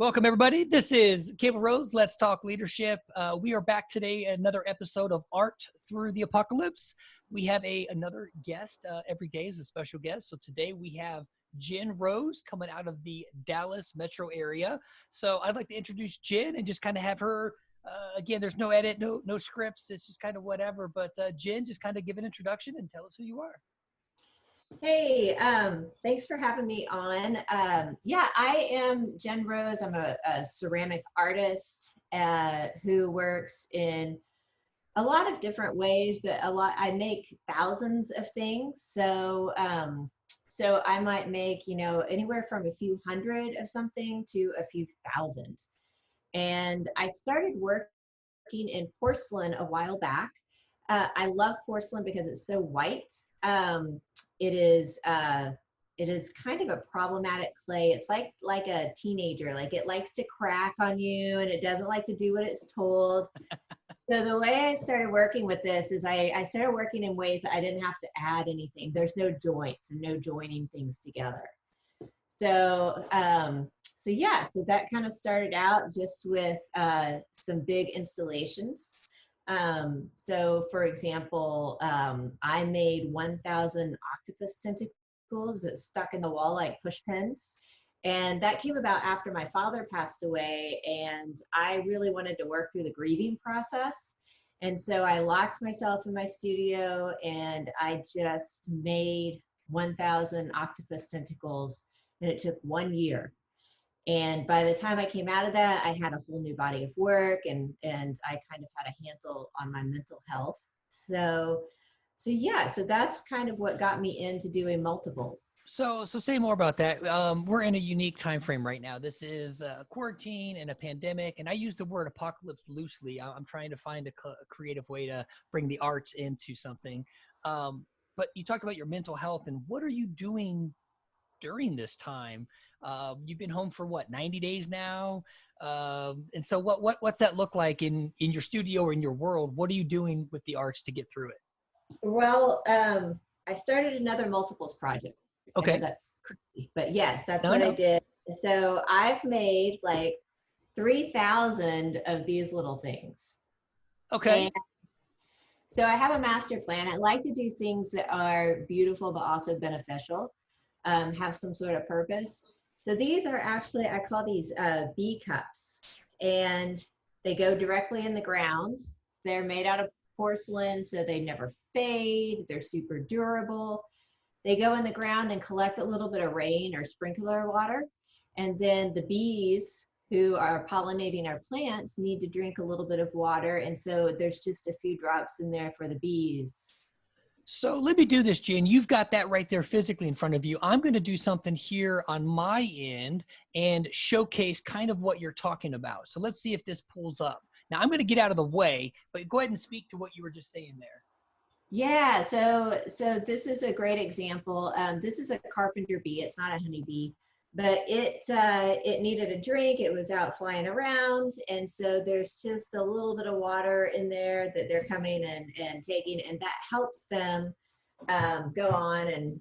Welcome, everybody. This is Cable Rose. Let's talk leadership. We are back today, another episode of Art Through the Apocalypse. We have another guest. Every day is a special guest. So today we have Jen Rose coming out of the Dallas metro area. So I'd like to introduce Jen and just kind of have her, again, there's no edit, no scripts. It's just kind of whatever. But Jen, just kind of give an introduction and tell us who you are. Hey, thanks for having me on. Yeah, I am Jen Rose. I'm a ceramic artist who works in a lot of different ways, but I make thousands of things. So I might make, anywhere from a few hundred of something to a few thousand. And I started working in porcelain a while back. I love porcelain because it's so white. It is kind of a problematic clay. It's like a teenager, like it likes to crack on you and it doesn't like to do what it's told. So the way I started working with this is I started working in ways that I didn't have to add anything. There's no joints and no joining things together. So that kind of started out just with some big installations. So for example, I made 1,000 octopus tentacles that stuck in the wall like push pins. And that came about after my father passed away, and I really wanted to work through the grieving process. And so I locked myself in my studio and I just made 1,000 octopus tentacles, and it took 1 year. And by the time I came out of that, I had a whole new body of work, and I kind of had a handle on my mental health. So that's kind of what got me into doing multiples. So say more about that. We're in a unique time frame right now. This is quarantine and a pandemic, and I use the word apocalypse loosely. I'm trying to find a creative way to bring the arts into something. But you talked about your mental health, and what are you doing during this time? You've been home for what, 90 days now? And so what's that look like in your studio or in your world? What are you doing with the arts to get through it? Well, I started another multiples project. Okay. I know that's crazy, but yes, that's what I did. So I've made like 3,000 of these little things. Okay. And so I have a master plan. I like to do things that are beautiful, but also beneficial, have some sort of purpose. So these are actually, I call these bee cups, and they go directly in the ground. They're made out of porcelain, so they never fade. They're super durable. They go in the ground and collect a little bit of rain or sprinkler water. And then the bees who are pollinating our plants need to drink a little bit of water. And so there's just a few drops in there for the bees. So let me do this, Jen. You've got that right there physically in front of you. I'm going to do something here on my end and showcase kind of what you're talking about. So let's see if this pulls up. Now I'm going to get out of the way, but go ahead and speak to what you were just saying there. Yeah, so this is a great example. This is a carpenter bee. It's not a honeybee, but it needed a drink. It was out flying around, and so there's just a little bit of water in there that they're coming and taking, and that helps them go on and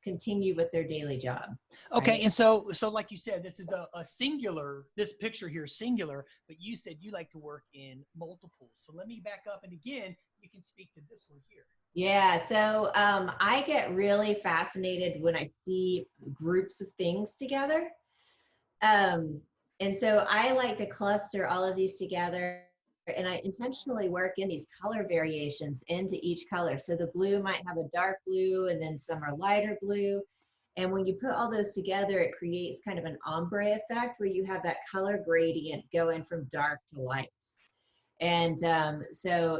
continue with their daily job. Okay. Right? And so like you said, this is a singular, this picture here is singular, but you said you like to work in multiples. So let me back up. And again, you can speak to this one here. Yeah. So I get really fascinated when I see groups of things together. And so I like to cluster all of these together, and I intentionally work in these color variations into each color. So the blue might have a dark blue, and then some are lighter blue. And when you put all those together, it creates kind of an ombre effect where you have that color gradient going from dark to light. And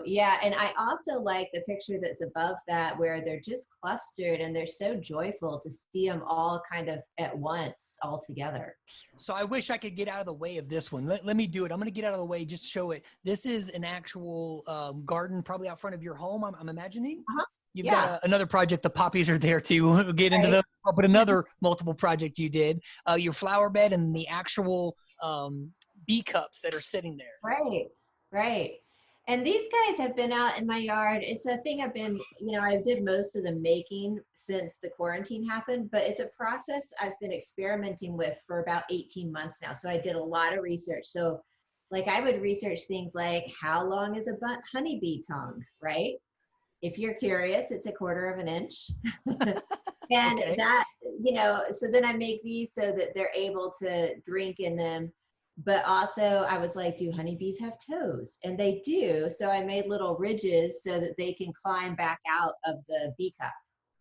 yeah, and I also like the picture that's above that where they're just clustered and they're so joyful to see them all kind of at once all together. So I wish I could get out of the way of this one. Let me do it. I'm going to get out of the way, just show it. This is an actual garden probably out front of your home, I'm imagining. Uh-huh. You've got another project. The poppies are there too. We'll get into those, but another multiple project you did, your flower bed and the actual bee cups that are sitting there. Right. And these guys have been out in my yard. It's a thing I've been, I did most of the making since the quarantine happened, but it's a process I've been experimenting with for about 18 months now. So I did a lot of research. So like I would research things like how long is a honeybee tongue, right? If you're curious, it's 1/4 of an inch. And Okay. that, so then I make these so that they're able to drink in them. But also, I was like, do honeybees have toes? And they do. So I made little ridges so that they can climb back out of the bee cup,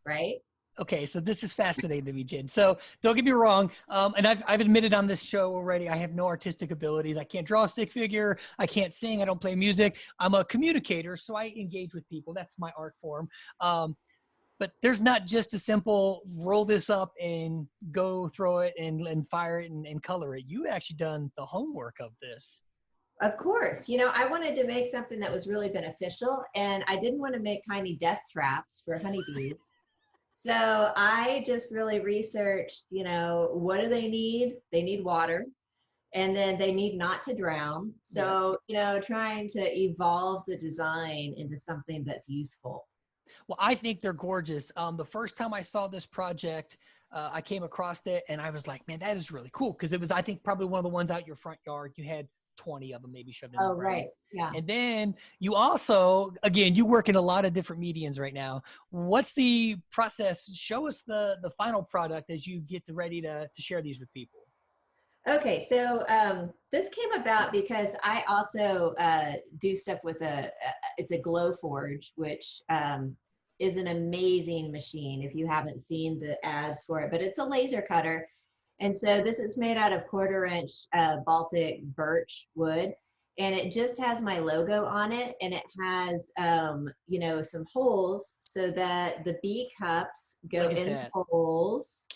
right? Okay, so this is fascinating to me, Jen. So don't get me wrong, and I've admitted on this show already, I have no artistic abilities. I can't draw a stick figure. I can't sing. I don't play music. I'm a communicator, so I engage with people. That's my art form. But there's not just a simple roll this up and go throw it and fire it and color it. You actually done the homework of this. Of course. I wanted to make something that was really beneficial, and I didn't want to make tiny death traps for honeybees. So I just really researched, what do they need? They need water, and then they need not to drown. Yep. So, trying to evolve the design into something that's useful. Well, I think they're gorgeous. The first time I saw this project, I came across it and I was like, man, that is really cool. Cause it was, I think, probably one of the ones out your front yard. You had 20 of them maybe shoved in the Oh, ground. right. Yeah. And then you also, again, you work in a lot of different mediums right now. What's the process? Show us the final product as you get ready to share these with people. Okay, so this came about because I also do stuff with it's a glow forge, which is an amazing machine if you haven't seen the ads for it, but it's a laser cutter. And so this is made out of 1/4 inch Baltic birch wood. And it just has my logo on it. And it has, some holes so that the bee cups go Look at in the that. holes.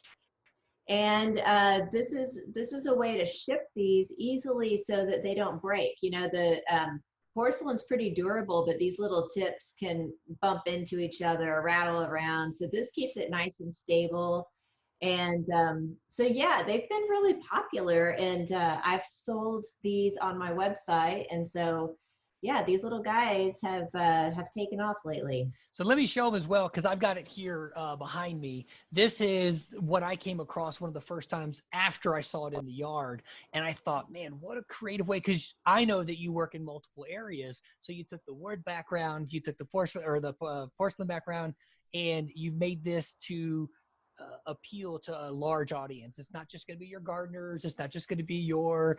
And this is a way to ship these easily so that they don't break. The porcelain's pretty durable, but these little tips can bump into each other or rattle around. So this keeps it nice and stable. And so yeah, they've been really popular, and I've sold these on my website. And so yeah, these little guys have taken off lately. So let me show them as well, because I've got it here behind me. This is what I came across one of the first times after I saw it in the yard. And I thought, man, what a creative way, because I know that you work in multiple areas. So you took the wood background, you took the porcelain or the porcelain background, and you made this to appeal to a large audience. It's not just going to be your gardeners. It's not just going to be your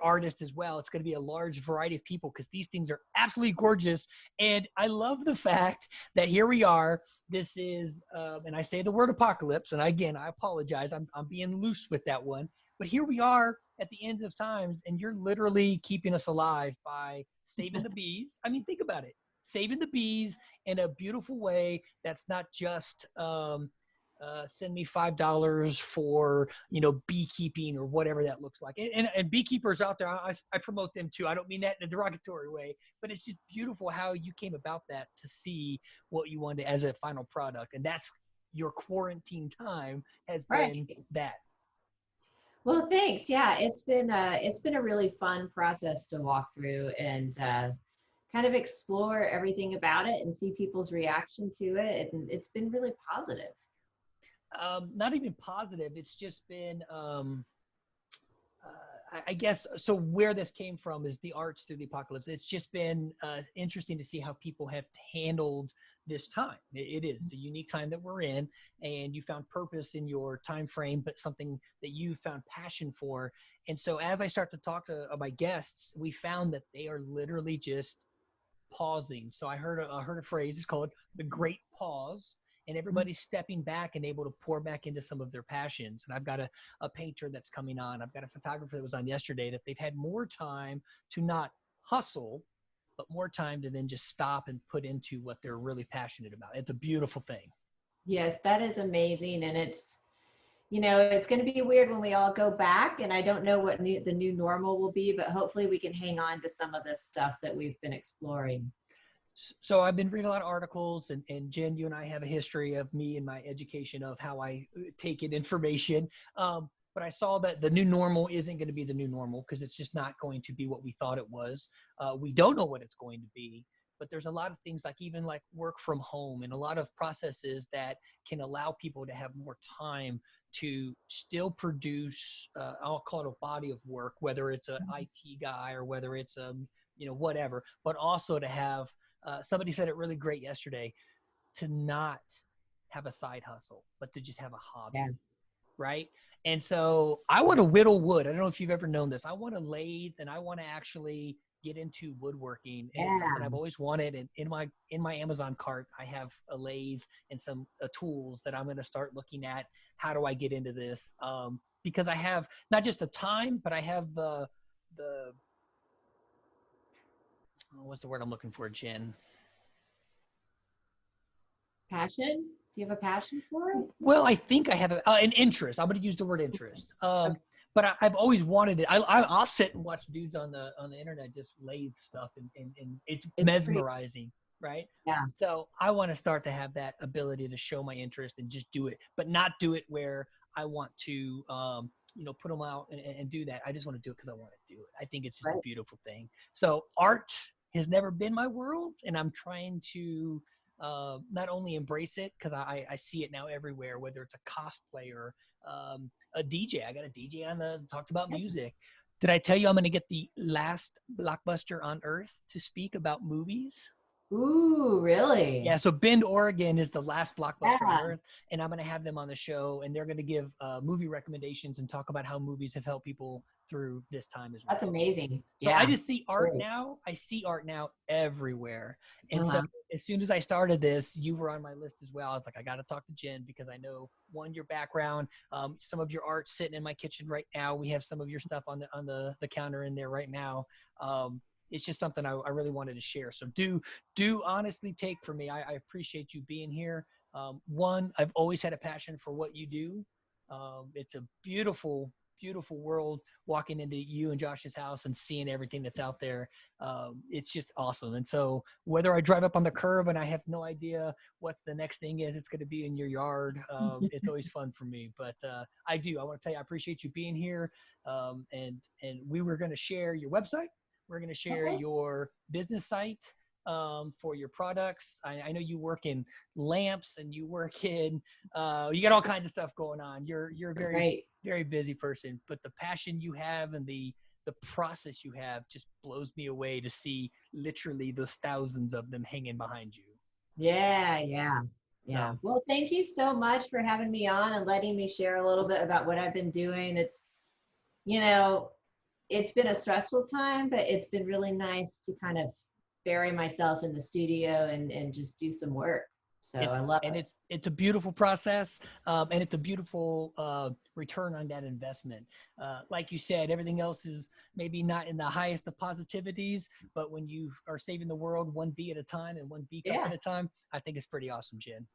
artist as well. It's going to be a large variety of people, because these things are absolutely gorgeous. And I love the fact that here we are. This is, and I say the word apocalypse. And again, I apologize. I'm being loose with that one. But here we are at the end of times, and you're literally keeping us alive by saving the bees. I mean, think about it. Saving the bees in a beautiful way that's not just send me $5 for beekeeping or whatever that looks like. And beekeepers out there, I promote them too. I don't mean that in a derogatory way, but it's just beautiful how you came about that to see what you wanted as a final product. And that's your quarantine time has Right. been that. Well, thanks. Yeah, it's been a really fun process to walk through and kind of explore everything about it and see people's reaction to it. And it's been really positive. Not even positive. It's just been I guess so. Where this came from is the arts through the apocalypse. It's just been interesting to see how people have handled this time. It is a unique time that we're in, and you found purpose in your time frame, but something that you found passion for. And so, as I start to talk to my guests, we found that they are literally just pausing. So I heard a phrase. It's called the Great Pause, and everybody's stepping back and able to pour back into some of their passions. And I've got a painter that's coming on. I've got a photographer that was on yesterday, that they've had more time to not hustle, but more time to then just stop and put into what they're really passionate about. It's a beautiful thing. Yes, that is amazing. And it's going to be weird when we all go back. And I don't know what the new normal will be, but hopefully we can hang on to some of this stuff that we've been exploring. So I've been reading a lot of articles, and Jen, you and I have a history of me and my education of how I take in information. but I saw that the new normal isn't going to be the new normal because it's just not going to be what we thought it was. We don't know what it's going to be, but there's a lot of things like even like work from home and a lot of processes that can allow people to have more time to still produce, I'll call it a body of work, whether it's an IT guy or whether it's whatever, but also to have, somebody said it really great yesterday, to not have a side hustle, but to just have a hobby. Yeah. Right. And so I want to whittle wood. I don't know if you've ever known this. I want to lathe and I want to actually get into woodworking. And it's something I've always wanted. And in my Amazon cart, I have a lathe and some tools that I'm going to start looking at. How do I get into this? Because I have not just the time, but I have the what's the word I'm looking for, Jen? Passion? Do you have a passion for it? Well, I think I have an interest. I'm going to use the word interest. Okay. But I've always wanted it. I'll sit and watch dudes on the internet just lathe stuff, and it's mesmerizing, right? Yeah. So I want to start to have that ability to show my interest and just do it, but not do it where I want to, put them out and do that. I just want to do it because I want to do it. I think it's just a beautiful thing. So art has never been my world, and I'm trying to not only embrace it because I see it now everywhere, whether it's a cosplayer, a DJ. I got a DJ on talks about music. Did I tell you I'm going to get the last blockbuster on earth to speak about movies? Ooh, really? Yeah. So Bend, Oregon is the last blockbuster on earth, and I'm going to have them on the show, and they're going to give movie recommendations and talk about how movies have helped people through this time as well. That's amazing. So I just see art now. I see art now everywhere. And so as soon as I started this, you were on my list as well. I was like, I got to talk to Jen because I know, one, your background, some of your art sitting in my kitchen right now. We have some of your stuff on the counter in there right now. It's just something I really wanted to share. So do honestly take from me. I appreciate you being here. One, I've always had a passion for what you do. It's a beautiful world walking into you and Josh's house and seeing everything that's out there. It's just awesome. And so whether I drive up on the curb and I have no idea what's the next thing is, it's going to be in your yard. It's always fun for me, but I want to tell you, I appreciate you being here. And we were going to share your website. We're going to share your business site for your products. I know you work in lamps and you work in, you got all kinds of stuff going on. You're a very, very busy person, but the passion you have and the process you have just blows me away to see literally those thousands of them hanging behind you. Yeah. So. Well, thank you so much for having me on and letting me share a little bit about what I've been doing. It's, it's been a stressful time, but it's been really nice to kind of bury myself in the studio and just do some work. So I love it. And it's a beautiful process, and it's a beautiful return on that investment. Like you said, everything else is maybe not in the highest of positivities, but when you are saving the world one bee at a time and one bee cup at a time, I think it's pretty awesome, Jen.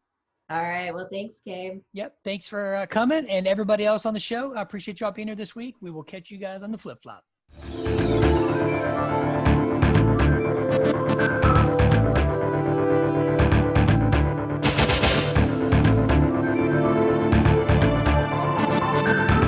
All right. Well, thanks, Gabe. Yep. Thanks for coming. And everybody else on the show, I appreciate y'all being here this week. We will catch you guys on the flip flop.